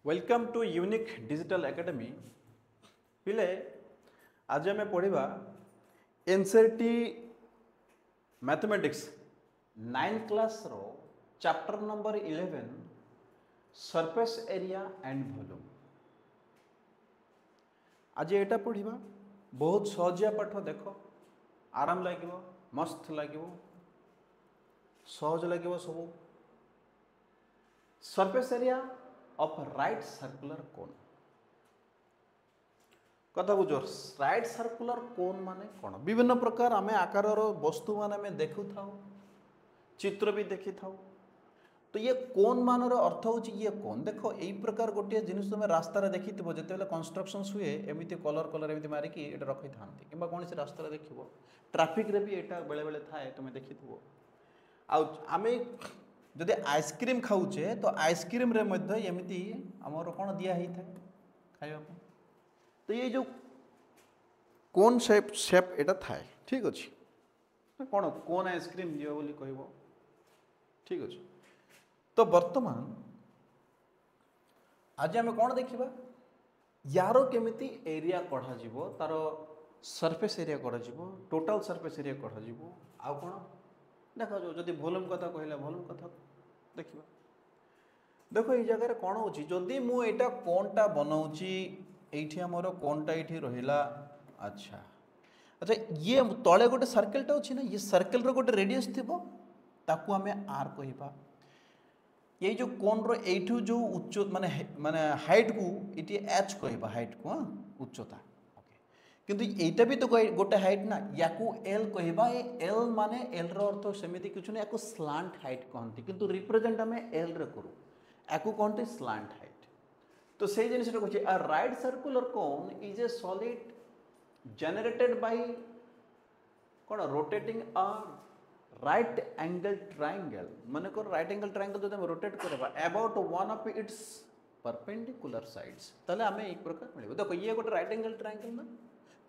Welcome to Unique Digital Academy पिले आज आम पढ़ा एनसीईआरटी मैथमेटिक्स 9 क्लास रो chapter number 11 surface area and volume. आज एटा पढ़ा बहुत सहजिया पाठ देख आराम लगे मस्त लगे सहज लगे सब। Surface area of right circular कोन कथा बुझ। राइट सर्कुलर कोन माने कौन विभिन्न प्रकार आम आकार वस्तु मान आम देखु था चित्र भी देखी था। तो ये कोन मान अर्थ हूँ ये कोन देख यही प्रकार गोटे जिनिस तुम रास्तार देखी जिते कंस्ट्रक्शन हुए एमती कलर कलर एमती मारिकी ये रखी था कि कौन से रास्तार देख ट्राफिक रे भी यहाँ बेले बेले थाए तुम देखी आम जदि आइसक्रीम खाऊे तो आइसक्रीम रे मध्य एमती आमर कौन दिखाई था खाइबा। तो ये जो कोन शेप एटा थाए ठीक अच्छे कौन कोन आइसक्रीम दियो बोली कहब ठीक अच्छे। तो वर्तमान आज आम कौन देखा यार केमिति एरिया कढ़ा तार सरफेस एरिया कढ़ा टोटाल सरफेस एरिया कढ़ा आउ कौन देखा जो जदि वॉल्यूम कथा कहला वॉल्यूम कथा देखा। देखो ये जगह कौन हो जदि मुझा कोनटा बनाऊँगी ये आमर कोनटा ये रहा अच्छा अच्छा ये तले गोटे सर्कलटा अच्छी ना ये सर्कल गोटे रेडियस थी ताकू आम आर कह ये जो कोन रो एठू जो उच्च माने माने हाइट को ये एच कह हाइट को हाँ उच्चता ओके किंतु एटा भी तो गोटे हाइट ना या एल कह एल माने एल रो अर्थ सेमिति किछु ना या स्लांट हाइट कहती किंतु रिप्रेजेंट आम एल रे करू या कहते स्लांट हाइट। तो से जिन कहे a right circular cone is a solid generated by कौन rotating a right angle triangle मन कर राइट एंगल ट्रायंगल जो रोटेट करवा about one of its perpendicular sides ताले आमे एक प्रकार मिले। देखो ये गोटे राइट एंगल ट्रायंगल ना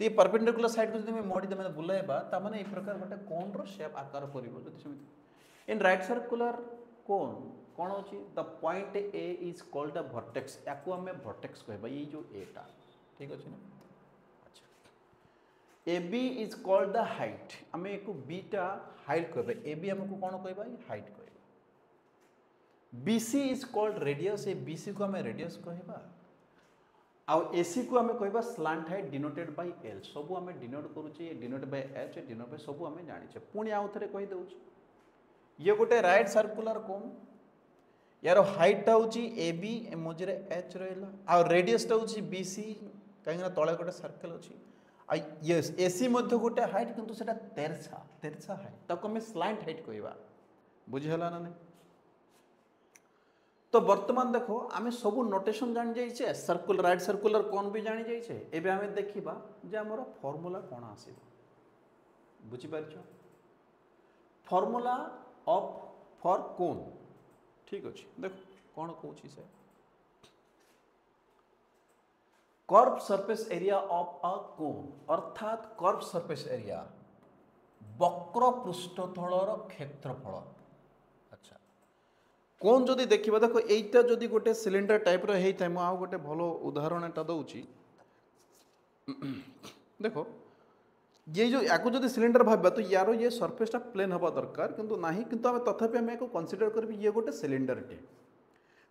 तो ये परपेंडिकुलर साइड को जो मोड़ी मैंने बुलाइबा ताने एक प्रकार गोटे कोन रो शेप आकार कर इन राइट सर्कुलर कोन कौन अच्छी the point A is called the vertex या आम वर्टेक्स कहबा ये जो एटा ठीक अच्छे ना। A B is called the height आम एक बीटा हाइट कह ए बी आमको कौन कहबा हाइट कह। B C is called radius A B C को आम रेडियस कहबा आउ ए सी को आम कहबा slant height denoted by l सब आम डिनोट करुचे denote by h denote by सब आम जाने पुणी आउ थे कही दे ये गोटे राइट सर्कुलर कोन यार हाइटा हूँ ए बी मझे एच रहा आ रेडियसटा हूँ बी सी कहीं तले गोटे सर्कल अच्छी यस एसी मध्य गोटे हाइट किंतु सेटा तेरछा तेरछा हाइट ताको हमें स्लांट हाइट कहबा बुझीगला ना नहीं। तो वर्तमान देखो आम सब नोटेशन जानी जाइए सर्कुलर राइट सर्कुलर कोन भी जानी जाइए एबे आम देखा जे आमर फॉर्मूला कौन आसो बुझीपार फॉर्मूला ऑफ फॉर कोन ठीक अच्छे। देखो कौन कौन से curve surface area of a cone अर्थात कर्व सरफेस एरिया वक्र पृष्ठतलर क्षेत्रफल। अच्छा कोन जदि देखा देखो यहीटा जदि गोटे सिलिंडर टाइप रही आउ गोटे भल उदाहरण दूची देखो ये जो या जब सिलिंडर भाव तो यार ये सरफेसटा प्लेन हवा दरकार किंतु ना किंतु आम तथापि आम कनसीडर कर ये गोटे सिलिंडर टे।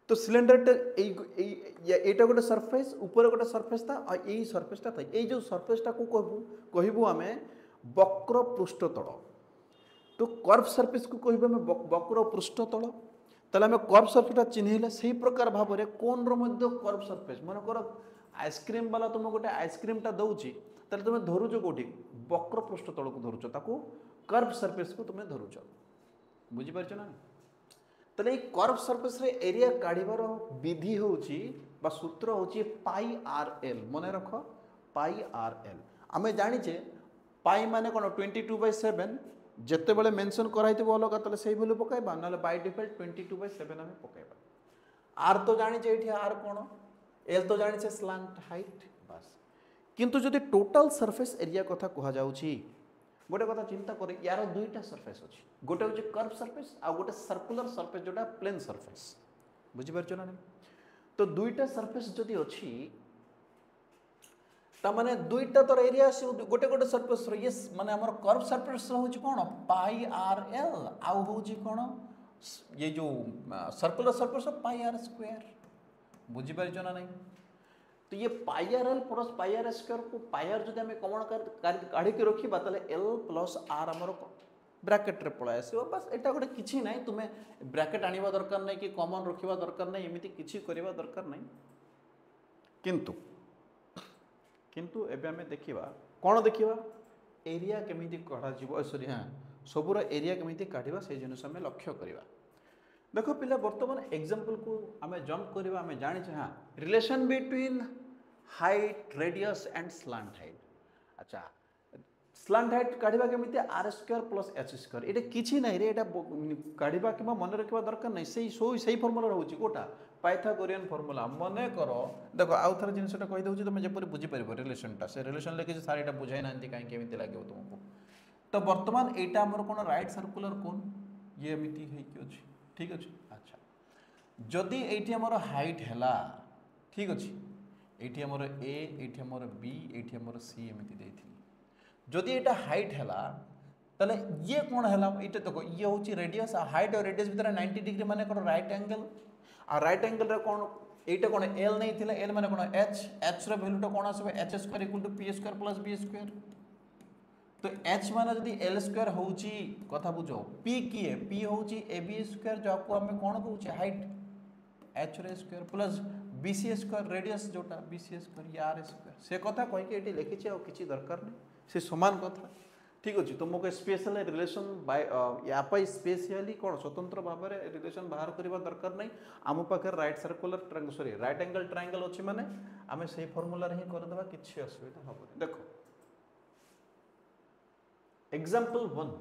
तो सिलिंडर एटा गोटे सरफेस ऊपर गोटे सरफेस था और यही सरफेसटा था ये जो सरफेसटा को कहबू आम वक्र पृष्ठतल। तो कर्व सरफेस को कहबू आम वक्र पृष्ठतल ताले आम कर्व सरफेसटा चिन्हला से प्रकार भाव में कोन रो कर्व सरफेस मन कर आइसक्रीम वाला तुम गोटे आइसक्रीमटा दौची ताले तुम धरुच कौटी वक्र पृष्ठतल को धरुच ताको कर्व सरफेस को तुम धरुच बुझीपार ना। ताले ये कर्व सरफेस रे एरिया काढ़ीबार विधि होची बा सूत्र होची पाई आर एल मन रख पाई आर एल आम जाचे पाई माने कौन 22/7 जिते बड़े मेनसन कराई अलग ताले से भैल्यू पकाइबा ना बाय डिफॉल्ट 22/7 आम पकाइबा। आर तो जाचे ये आर कौन एल तो जाचे स्लांट हाइट बस किंतु जदि टोटाल सरफेस एरिया कथा कह जाउछि गोटे कथा चिंता कर यार दुईटा सरफेस अच्छी गोटे हूँ कर्व सरफेस आ गोटे सर्कुलर सरफेस जोटा प्लेन सरफेस बुझीपार ना नहीं। तो दुईटा सरफेस जदि अच्छी तामाने दुईटा तर एरिया आसी गोटे गोटे सरफेस ये माने हमर कर्व सरफेस होची कोन पाई आर एल आउ होची कोन ये जो circular surface pi r square बुझी पारिछ ना नहीं। तो ये pi r l plus pi r square को पाई आर जदि हमें कॉमन काढ़ी के रखिबा ताले एल प्लस आर हमर ब्रैकेट रे पळा आसीबो बस एटा गोटे किछि नाही तुमे ब्रैकेट आनिबा दरकार नाही कि कॉमन रखिबा दरकार नाही एमिति किछि करिबा दरकार नाही। किंतु एबे हमें देखिबा कोन देखिबा एरिया केमिति कढा जीवो सॉरी हां सबुरा एरिया केमिति काढिबा से जिनिस हमें लक्ष्य करिबा। देखो पिला वर्तमान एग्जांपल को हमें जंप करिबा हमें जानि छ हां relation between height radius and slant height. अच्छा स्लांट हाइट काढिबा केमिति r square plus h square एटा किछि नाही रे एटा काढिबा किबा मन रखिबा दरकार नाही सेही फार्मूला रहउची कोटा पाइथागोरियन फार्मूला मने करो देखो आउ थर जिनसटा कहि दउची तुम जेपरि बुझी परिबो रिलेशनटा से रिलेशन लेके सार एटा बुझाई नांती काहे केमिति लागेबो तुमको। तो वर्तमान एटा हमर कोन राइट सर्कुलर कोन ये एमिति है कि अछि ठीक अछि। अच्छा जदि एठी हमर हाइट हैला ठीक अछि एठी हमर ए एठी हमर बी एठी हमर सी एमिति देथि जदि एटा हाइट हैला तले ये कोन हैला एटा देखो ये होची रेडियस हाइट और रेडियस भीतर 90 डिग्री माने कोन राइट एंगल आ राइट एंगल रे कोन एटा कोन एल नहीं थिला एल माने कोन एच रे वैल्यू तो कोन आसबे h square equal to p square plus b square. तो एच माने जदि एल स्क्वायर होची कथा बुझो पी की है पी होची ए बी स्क्वायर जो आपको हमें कोन कहूची हाइट एच रे square plus B C square radius जोटा बी सी स्क्वायर या आर स्क्वायर से कथा कहि के एटी लिखिछि आ किछि दरकार नहीं से समान कथा ठीक अछि। तुमको स्पेशल रिलेशन बाय या पाई स्पेशली कोन स्वतंत्र भाव में रिलेशन बाहर करबा दरकार नहीं आम पाखे right circular triangle sorry right angle triangle अछि माने आमे सेही फार्मूला रे ही कर देबा किछि असुविधा हबो। देखो एग्जांपल 1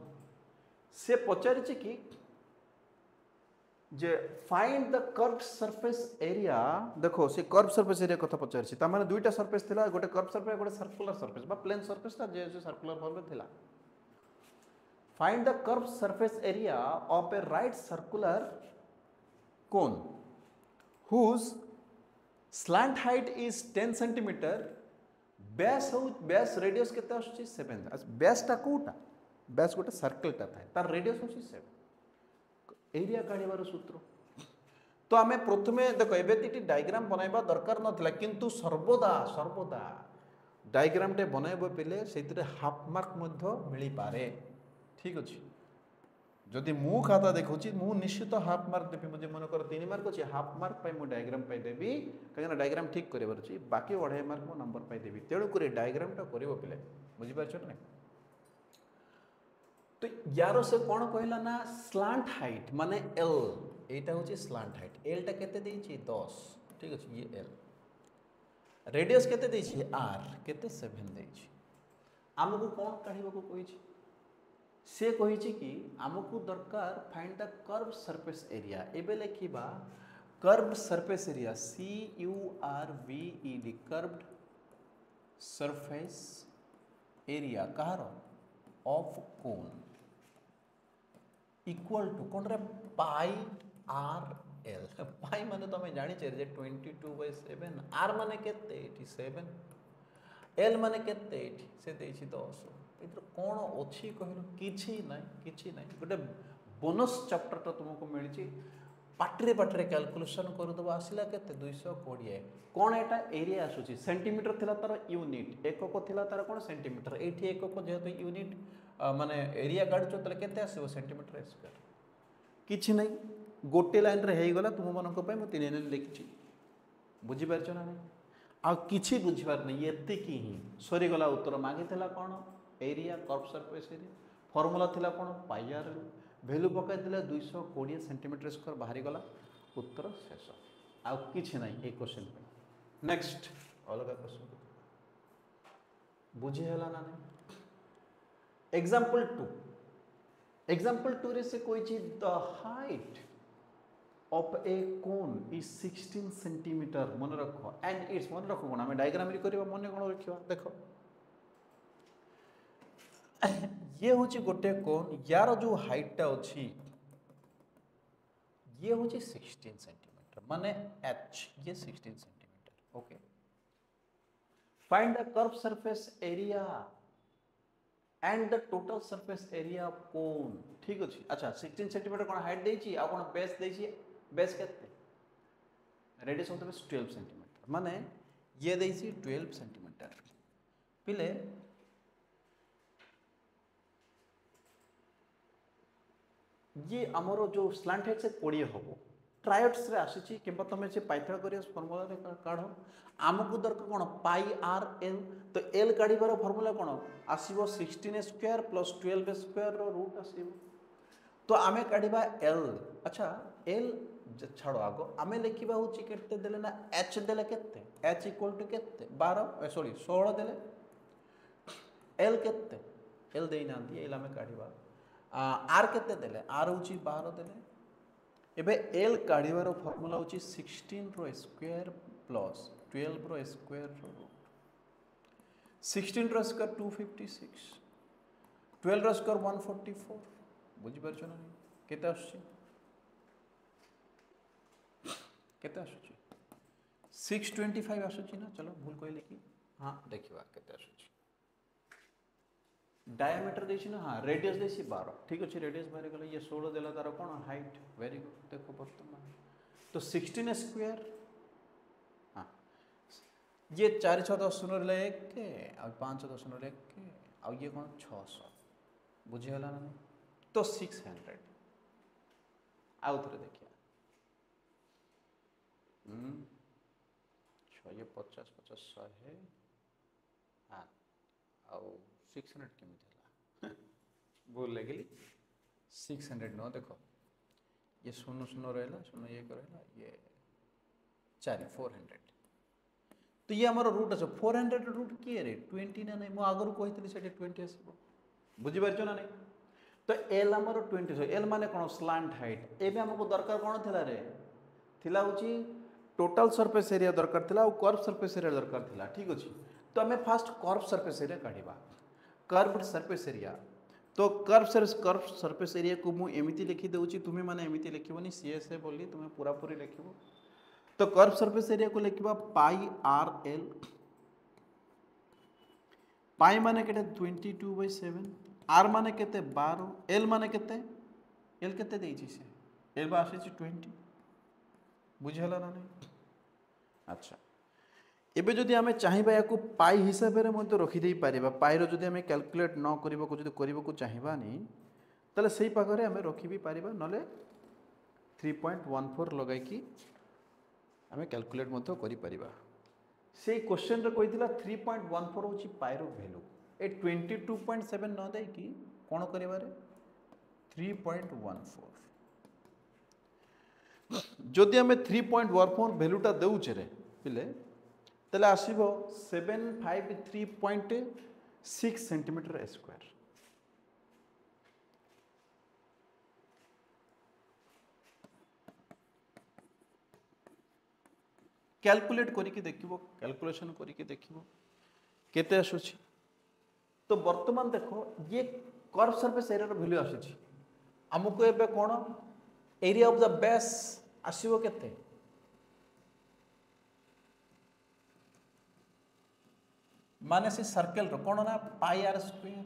से पचारिछि कि जे find the curve surface area देखो से कर्व सरफेस एरिया कथा पचारिछि ता माने दुईटा सरफेस थिला गोटे कर्व सरफेस गोटे सर्कुलर सरफेस बा प्लेन सरफेस ता जे सर्कुलर फॉर्म में थिला। Find the curve surface area of A right circular cone whose slant height is 10 cm base radius केते आछी 7 बेस ता कोटा बेस गोटे सर्कल ता थाए तार रेडियस होची 7 एरिया काढिबार सूत्र। तो आमे प्रथमे देखो एबेति डायग्राम बनाइबा दरकार नथिला किंतु सर्वदा डायग्राम टे बनाइबो पेले सेतिरे हाफ मार्क मध्ये मिली पारे ठीक अछि। जदि मु खाता देखुची मु निश्चित हाफ मार्क देबी मुझे मन कर 3 मार्क अछि हाफ मार्क पाई मु डायग्राम पाई देबी काहेना डायग्राम ठीक करिबार अछि बाकी 2.5 मार्क मु नंबर पाई देबी तेळु करे डायग्राम टा करिवो पेले बुझि पारछ नै। तो यारो से कोन कहला ना स्लांट हाइट माने एल एटा होची स्लांट हाइट एल टा केते देछि 10 ठीक अछि ये एल रेडियस केते देछि आर केते 7 देछि हमकु कोन काढिबो को कहिछि से कहिछि कि हमकु दरकार find the curve surface area एबे लेखिबा curve surface area c u r v e d curved surface area कहारो ऑफ कोन इक्वल टू कोन रे पाई आर एल पाई माने तो हमें जानि जे 22/7 आर माने केते 87 एल माने केते से देछि 10 इधर कोन अछि कहलो किछि नै गोटे बोनस चैप्टर तो तुमको मिलछि पाटरे कैलकुलेशन कर दबो आसिला केते 220 कोन एटा एरिया आसुछि सेंटीमीटर थिला तार यूनिट एकक थिला तार कोन सेंटीमीटर एठी एकक जेहेतु यूनिट माने एरिया काढछो तले केते आसीबो सेंटीमीटर स्क्वायर किछि नै गोटे लाइन रे हेई गला तुम मनक पय म 3 लाइन लिखछि बुझि परछ ना नै आ किछि बुझिबार नै एते की ही सरी गला उत्तर मागितला कोन area curve surface area formula थिला कोन पाई आर वैल्यू पकाई दिले 220 सेंटीमीटर स्क्वायर बाहरी गला उत्तर शेष आ किछि नै ए क्वेश्चन पे नेक्स्ट अलगा क्वेश्चन बुझी हला ना नै एग्जांपल 2 रे से कोई चीज the height of A cone is 16 centimetre मन रखो एंड इट्स मन रखो कोन हमें डायग्राम रे करबा मन कोन रखिबा देखो ये होची गोटे कोन यार जो हाइट टा अछि ये होची 16 सेंटीमीटर माने h ये 16 centimetre. Okay, find the curve surface area and the total surface area of cone. ठीक अछि। अच्छा 16 सेंटीमीटर कोन हाइट देछि आ कोन बेस देछि, बेस केते, radius of the base 12 centimetre, माने ये देछि 12 सेंटीमीटर। पिले ये आमर जो स्लांट हेड से 20 हम ट्रायोड्स रे आसी कि तुम से पाइथागोरियस फॉर्मूला रे काढ़ आमको दरकार कौन पाई आर एल, तो एल काढ़ार फॉर्मूला कौन आसो 16 स्क्वायर प्लस 12 स्क्वायर रूट आसो, तो आम काढ़ा एल। अच्छा एल छाड़ आग आम लिखा हूँ के देले ना एच देले के एच इक्वल टू के 12 सॉरी 16 देले एल के एल देना एल आम काढ़ा आर के देले आर हूँ 12 देले एबे एल काढ़ार फॉर्मूला हूँ 16 रो स्क्वायर प्लस 12 रो स्क्वायर रूट 16 रो स्क्वायर 256 12 रो स्क्वायर 144 बुझीपार ना केते आसुची केते आसुची 625 आसुची ना। चलो भूल कहले कि हाँ देखिबा केते आसुची डायमीटर देछि ना, हाँ रेडियस देछि 12। ठीक अच्छे रेडियस बाहर गला ये 16 देला तार कौन हाइट, वेरी गुड। देखो बर्तमान तो 16 स्क्वायर, हाँ ये 4 6 10 शून्य 1 आ 5 6 10 शून्य 1 आ ये कौन 600 बुझीगला ना, तो 600 आउ थे देखिए 6 ये 50 50 100 हाँ आउ 600 केमी भूल लगे 600 न देखो ये 0 0 रहा 0 1 रहा ये 400 तो ये आमर रूट अच्छे 400 रूट किए रे 20 ना नहीं मुझे आगु कही से 20 आसो बुझीपार ना नहीं। तो एल आमर 20 एल माने कौन स्लांट हाइट एवं आमको दरकार कौन थिला रे थिला होची टोटल सरफेस एरिया दरकार थिला और कर्व सरफेस एरिया दरकार थिला। ठीक अच्छे तो आम फास्ट कर्व सरफेस एरिया काढ़ा कर्व सरफेस एरिया, तो कर्व सरफेस एरिया को मुझे एमती लिखी दूसरी तुम्हें माने एमती लिखनी सीएसए बोली तुम्हें पूरा पूरी लिख, तो कर्व सरफेस एरिया को लिखा पाई आर एल, पाई माने के 22/7, आर माने के 12, एल माने के एल के एल बा आसी 20 बुझेगा ना नहीं। अच्छा एबे जदि आमे चाहिबा याकू पाई हिसाब रे मते रखि देई परिबा पाई रो जदि आमे कैलकुलेट न करिबा को जदि करिबा को चाहिबा नी तले सेही पाखरे आमे रखि भी परिबा नले 3.14 लगाई कि आमे कैलकुलेट मते करि परिबा। सेही क्वेश्चन रे कहितला 3.14 होची पाई रो वैल्यू ए 22.7 न देई कि कोन करिबा रे 3.14 जदि आमे 3.14 वैल्यूटा देउचे रे पिले तले आसीबो 753.6 सेंटीमीटर स्क्वायर। कैलकुलेट करिके देखिबो कैलकुलेशन करिके देखिबो केते आसुची। तो वर्तमान देखो ये कर्व सरफेस एरिया रो वैल्यू आसुची हमको एबे कोन एरिया ऑफ द बेस आसीबो केते माने से सर्कल रो कौन ना पाई आर स्क्वायर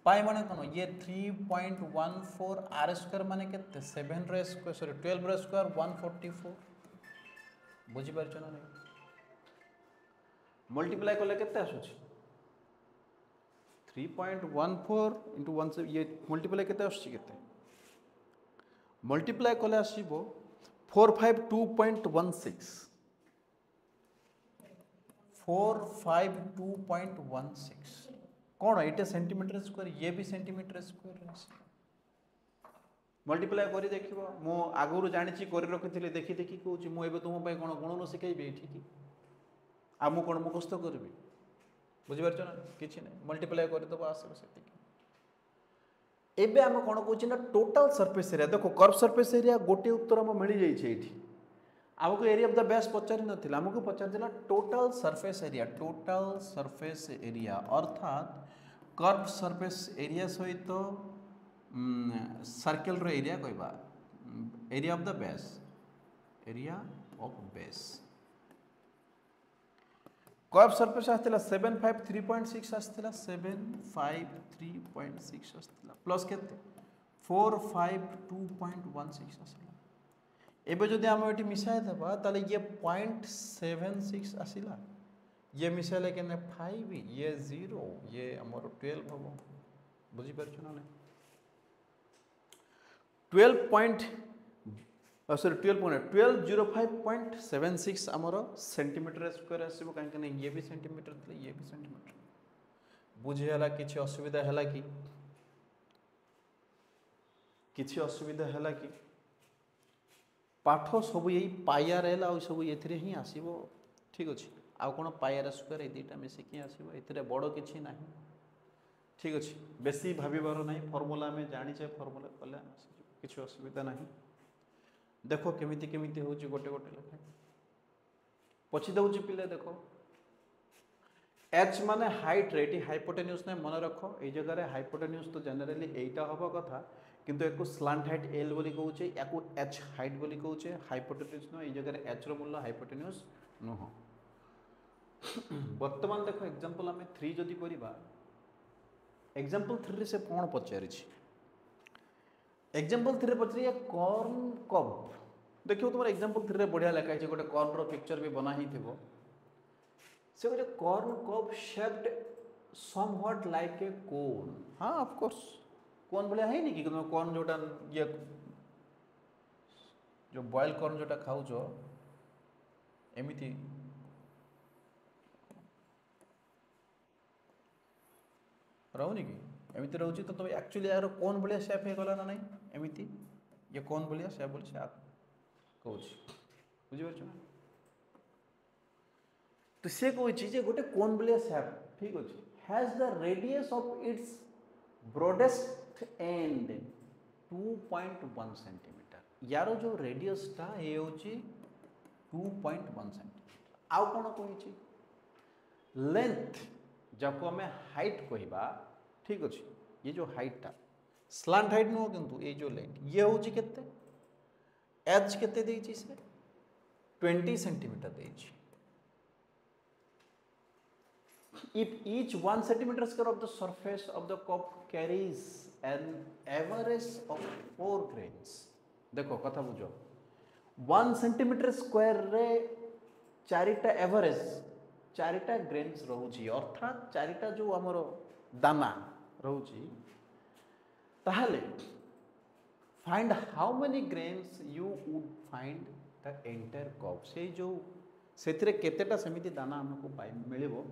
पाई माने कौन ये 3.14 आर स्क्वायर माने केते 7 रो स्क्वायर सॉरी 12 रो स्क्वायर 144 बुझी पार ना नहीं मल्टीप्लाई करले केते आसुची 3.14 into 1 ये मल्टीप्लाई केते आसुची केते मल्टीप्लाई कले आसीबो 452.16 452.16 कौन ये सेंटीमीटर स्क्वायर ये भी सेंटीमीटर स्क्वायर मल्टीप्लाई करी देखिबो मो आगुरु जानिछि करी रखिथिले देखि देखि कहूछि मो एबे तुम पय कोन गुणन सिखाइबे ठीक आ मु कोन मुखस्थ करबी बुझि पारछ ना किछि नै मल्टीप्लाई करि दबो आसे सेति एबे हम कोन कहूछि ना टोटल सरफेस एरिया देखो कर्व सरफेस एरिया गोटे उत्तर हम मिल जाई छै एठी आमको एरिया ऑफ द बेस पचारि नथिला आमको पचारिला टोटल सरफेस एरिया अर्थात कर्व सरफेस एरिया सहित सर्कल रो एरिया कहबा area of the base area of base curve surface आसला 753.6 आसला 753.6 आसला प्लस केते 452.16 आसला एबे जदि आम ये मिसाई देबा ताले ये 0.76 आसला ये मिसाइले के 5 ये 0 ये हमर 12 हम बुझी परछ ना 12.76 आमर सेंटीमीटर स्क्वायर आसीबो काहे ये भी सेंटीमीटर थले ये भी सेंटीमीटर बुझी हला किछि असुविधा हला कि किछि असुविधा हला कि पाठ सब यही पाइआर एल आ सब ये ही आसीबो ठीक अच्छे आउ कौन पाइआर स्क्वायर ये दुटा मिसिकी आसीबो एथिरे बड़ किछि नाही ठीक अच्छे बेसी भाबिबार नाही फॉर्मूला में जानिचे फॉर्मूला कले किछि असुविधा नाही देखो केमिति केमिति होची गोटे गोटे लेखा पछि दउची पिले देखो एच माने हाइट रे एटी हाइपोटेन्यूज ने मन रखो ए जगह रे हाइपोटेन्यूज तो जनरली एटा हबो कथा किंतु एको स्लांट हाइट एल बोली कहउचे याकू एच हाइट बोली कहउचे हाइपोटेन्यूज न ए जगह रे एच रो मूल्य हाइपोटेन्यूज न हो वर्तमान देखो एग्जांपल हमें 3 जदी करिबा एग्जांपल 3 रे से कोन पचारि छी एग्जांपल 3 रे पचरी कॉर्न कब देखियो तुम एग्जांपल 3 रे बढ़िया लिखा है गोटे कॉर्न रो पिक्चर भी बना ही थिबो से गोटे कॉर्न कब शेप्ड समव्हाट लाइक ए कोन हां ऑफ कोर्स कोन बोले है नहीं कि तुम कॉर्न जोटा ये जो बॉयल कॉर्न जोटा खाउ जो एमिति रहउनी कि एमिति रहउची तो तुम एक्चुअली यार कोन बोले शेप हे गला ना नहीं एमिति ये कोन बोलिया शेप बोले से कहउची बुझि परछ ना तो से कहउची जे गोटे कोन बोले शेप ठीक अछि has the radius of its broadest and 2.1 centimetre यार जो रेडियस टा ए होची 2.1 सेंटीमीटर आउ कोन कहउची लेंथ जब हमें हाइट कहबा ठीक अच्छे ये जो हाइट टा स्लांट हाइट नुह किंतु ये जो लेंथ ये होची केते एच केते देइची से 20 centimetre देइची if each 1 centimeter square of the surface of the cup carries an average of 4 grains देखो कथा बुझो 1 सेंटीमीटर स्क्वायर रे चारिटा एवरेज चारिटा ग्रेन्स रहउची अर्थात चारिटा जो हमर दाना रहउची ताहले find how many grains you would find the entire cup से जो सेतिरे केतेटा समिति दाना हमको पाइ मिलिबो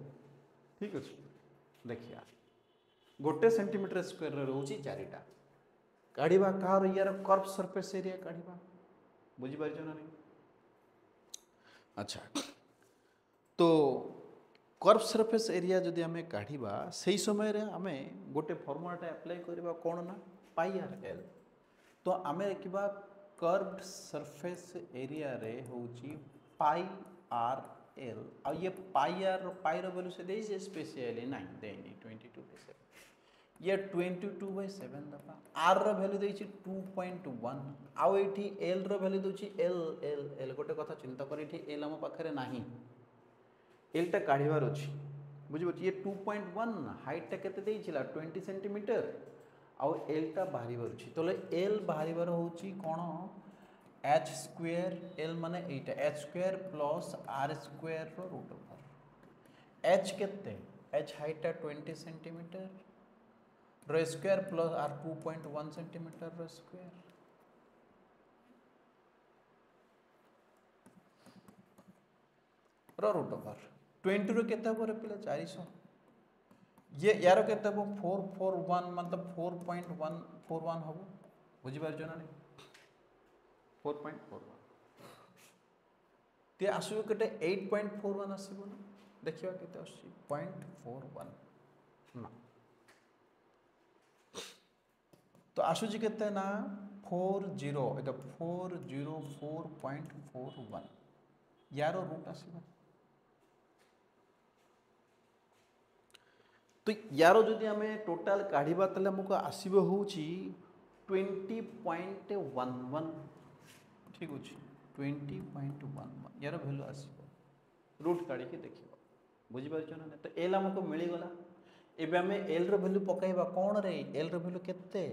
ठीक अछि देखिया गोटे सेंटीमीटर स्क्वायर रे रहउची चारिटा काढिबा कार यार कर्व सरफेस एरिया काढिबा बुझि पारिछ ना नहीं अच्छा तो कर्व सरफेस एरिया जदि आम काढ़ा से समय आम गोटे फर्मुलाटा अप्लाई करवा कौन ना पाई आर एल तो आम देखा कर्व्ड सरफेस एरिया रे होची पाई आर एल आ ये पाई वैल्यू से दे स्पेशली ना देनी 22/7 ये 22/7 दफा आर वैल्यू दे 2.1 आउ ये एल वैल्यू दूसरी एल एल एल गोटे कथा चिंता कर एल आम पाखे ना एलटा काढ़ार अच्छी बुझे ये 2.1 हाइटा के 20 सेंटीमीटर आउ एलटा बाहर अच्छी तो एल बाहर हूँ कौन एच स्क्वायर एल माने एटा h square plus r square root over h केते एच हाइटा 20 सेंटीमीटर रो स्क्वायर प्लस आर 2.1 सेंटीमीटर रो स्क्वायर रो रूट ओवर 20 रो केते पर पिला 400 ये यार केते 441 मतलब 4.141 हबो बुझि पार जो ना 4.41 ते आसु केते 8.41 आसीबो ना देखिबा केते आसी 0.41 ना तो आसुजी केते ना 40 एटा 404.41 यारो रूट आसीबो तो यार जदि आम टोटाल काढ़ा तेल आमको आसब हूँ 20.11 ठीक अच्छे 20.11 यार भैल्यू आसो रूट काढ़ी देख बुझीपार ना तो एल आमको मिलगला एबे आम एल रो भैल्यू पकाइबा कौन रे एल रो भैल्यू केते